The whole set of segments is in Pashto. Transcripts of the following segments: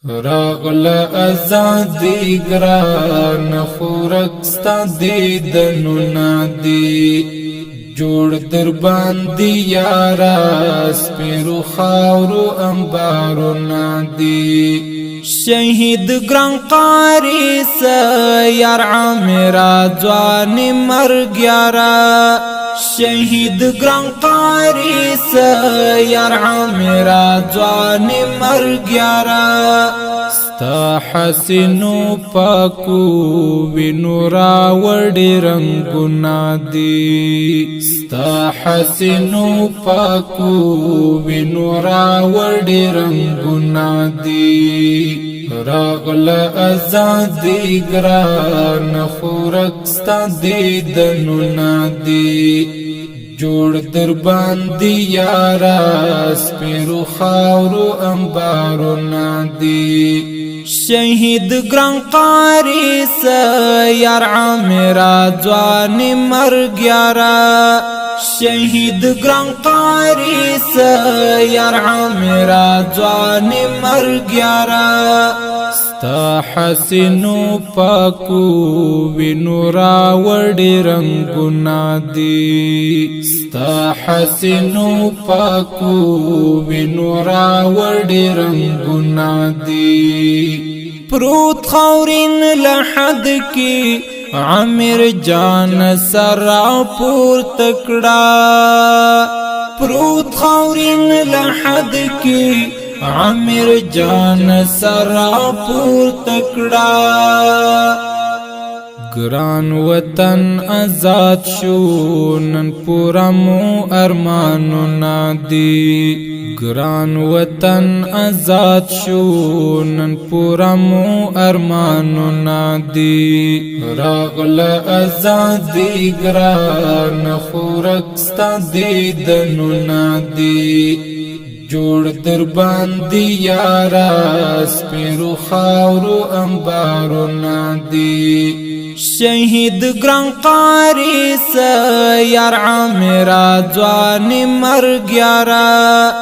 راغل ازادی گران خورک ستا دیدنو نادی جوړ در باندې یارا سپیرو خاورو انبارو نادی شهید گران قاری سیار عامرا جوانی مرگ یارا شهید گران قاری سیار عامرا جوانی مرگ یارا ستا حسینو پاکو وینو راوڑی رنگونا دی ستا حسینو پاکو وینو راوڑی رنگونا دی راغل ازادی گران خورک ستا دیدنو نادی جوړ در باندې یارا سپیرو خاورو انبارو نادی شهید گران قاری سیار عامرا جوانی مرگ یارا شهید گران قاری سیار عامرا جوانی مرگ یارا ستا حسینو پاکو وینو راوڑی رنگونا دی ستا حسینو پاکو وینو راوڑی رنگونا دی پروت خورین لحد کی عامر جان سرا پور تکڑا پروت خورین لحد کی عامر جان سرا پور تکڑا گران وطن آزاد شو نن پورا مو ارمانو نادی گران وطن آزاد شو نن پورا مو ارمانو نادی راغل ازادی گران خورک ستا دیدنو نادی جوړ در باندې یارا سپیرو خاورو انبارو نادی شهید گران قاری سیار عامرا جوانی مرگ یارا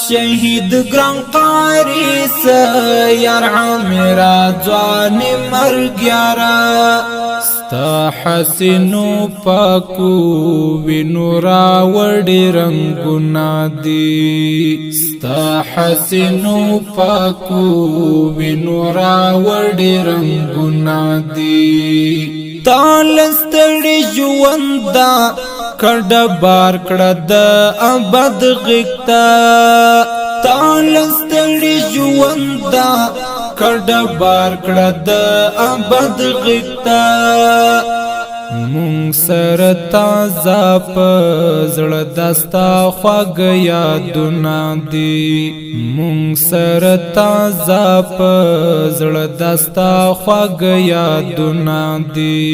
شهید گران قاری سیار عامرا جوانی مرگ یارا ستا حسینو پاکو وینو راوڑی رنگونا دی ستا حسینو پاکو وینو راوڑی رنگونا دی تالستڑی جواندا کڑ بار کڑ دا ابد غکتا تالستڑی جواندا کڑ بار کڑ دا ابد غکتا مونږ سره تازه په زړه دستا خواږه یادونه دي مونږ سره تازه په زړه دستا خواږه یادونه دي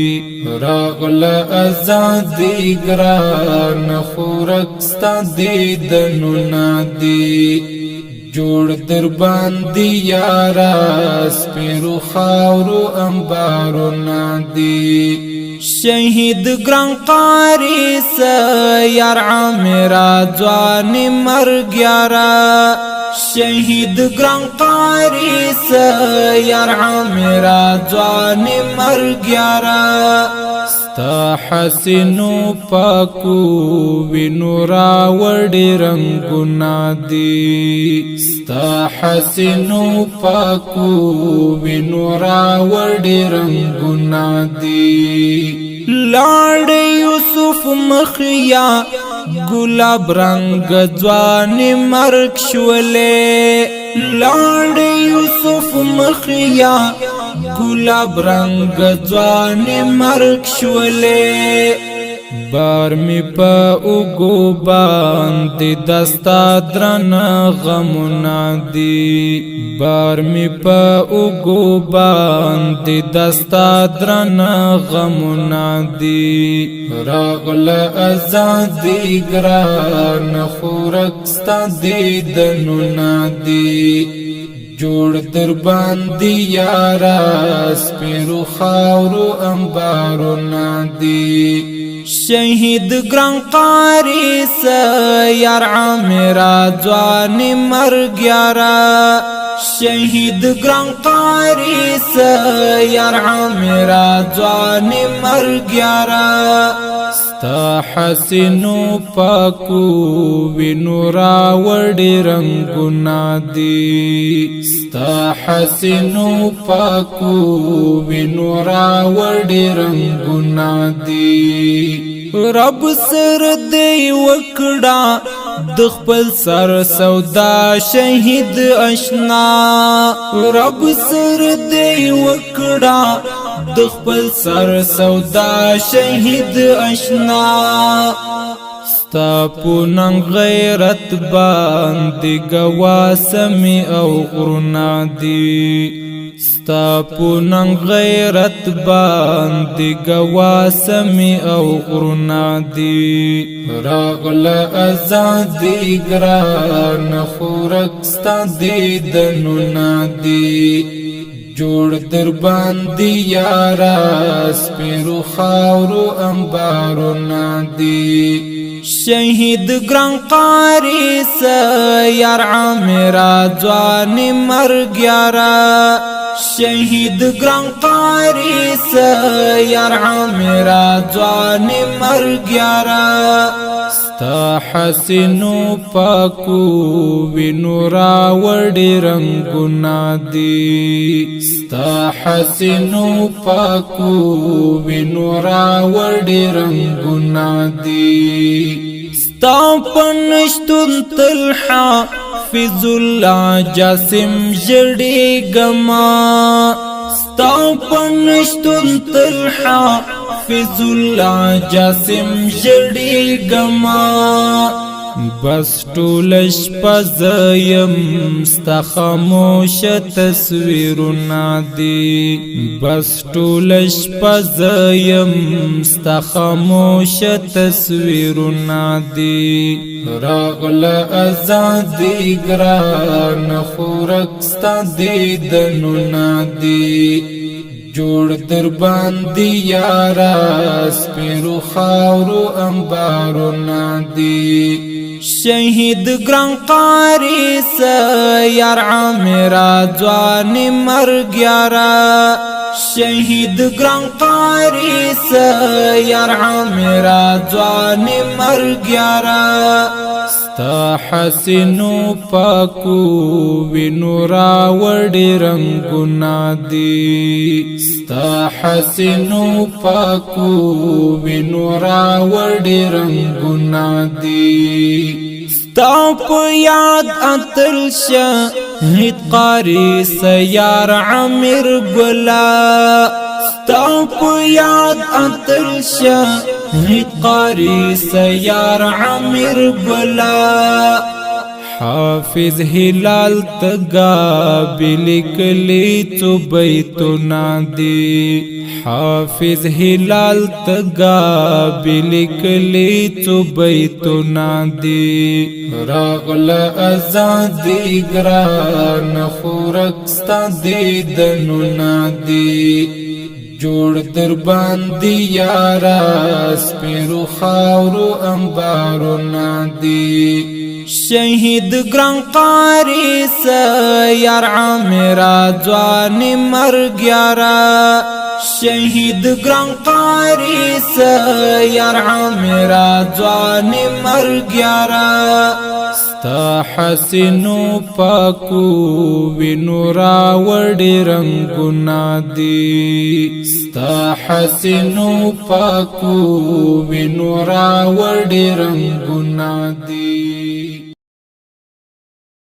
راغله ازادي ګران خورک ستا دیدنو نادي جوړ در باندې یارا سپیرو خاورو انبارو نادي شهید گران قاری سیار عامرا جوانی مرگ یارا شهید گران قاری سیار عامرا جوانی مرگ یارا ستا حسینو پاکو وینو راوڑی رنگونا دی ستا حسینو پاکو وینو راوڑی رنگونا دی لاړ یوسف مخیا گلاب رنگ جوانی مرگ شولے لاړ یوسف مخیا گلاب رنگ جوانی مرگ شولے بار می پا اوگو باندی دستا درن غمونا دی بار می پا اوگو باندی دستا درن غمونا دی راغل ازادی گران خورک ستا دیدنو نادی جوړ در باندې یارا سپیرو خاورو انبارو نادی شهید گران قاری سیار عامرا جوانی مرگ یارا شهید ګران قاری سیار عامرا ځوان مرګیارا ستا حسینو پاکو وینو راوړي رنگونه دي ستا حسینو پاکو وینو راوړي رنگونه دي رب سر دی وکړه د خپل سر سودا شهید اشنا رب سر دی وکړه د خپل سر سودا شهید اشنا ستا پوننګ غیرت باندې گواسمی او غرنا دی ستا پوننګ غیرت باندې گواسمی او غرنا دی راغل ازادی ګران خورک ستا دیدنو نادی جوړ در باندې یارا سپیرو خاورو انبارو نادی شهید ګران قاری سیار عامرا ځوان مرګیارا شهید ګران قاری سیار عامرا ځوان مرګیارا ستا حسینو پاکو وینو راوړي رنگونه دي ستا حسینو پاکو وینو راوړي رنگونه دي ستا پنشتون تلحا حافظ الله جاسم جړې ګما ستا پنشتون تلحا حافظ الله جاسم جړې ګما بس ټولش پزیم ستا خاموش تصویرونه دي بس ټولش پزیم ستا خاموش تصویرونه دي راغل ازادی ګران خورک ستا دیدنو نادي جوړ در باندې یارا سپیرو خاورو انبارو نادي شهید ګران قاری سیار عامرا ځوان مرګیارا شهید ګران قاری سیار عامرا ځوان مرګیارا ستا حسینو پاکو وینو راوړي رنگونه دي ستا حسینو پاکو وینو راوړي رنگونه دي ستا په یاد اتل شهید قاری سیار عامر ګلا ستا په یاد اتل شهید قاری سیار عامر ګلا حافظ هلال تگا بلکلی تو بیتنا دی حافظ هلال تگا بلکلی تو بیتنا دی راغل ازادی ګران خورک ستا دیدنو نادی جوړ در باندې یارا سپیرو خاورو انبارو نادي شهید ګران قاری سیار عامرا ځوان مرګیارا شهید ګران قاری سیار عامرا ځوان مرګیارا ستا حسینو پاکو وینو راوړي رنگونه دي ستا حسینو پاکو وینو راوړي رنگونه دي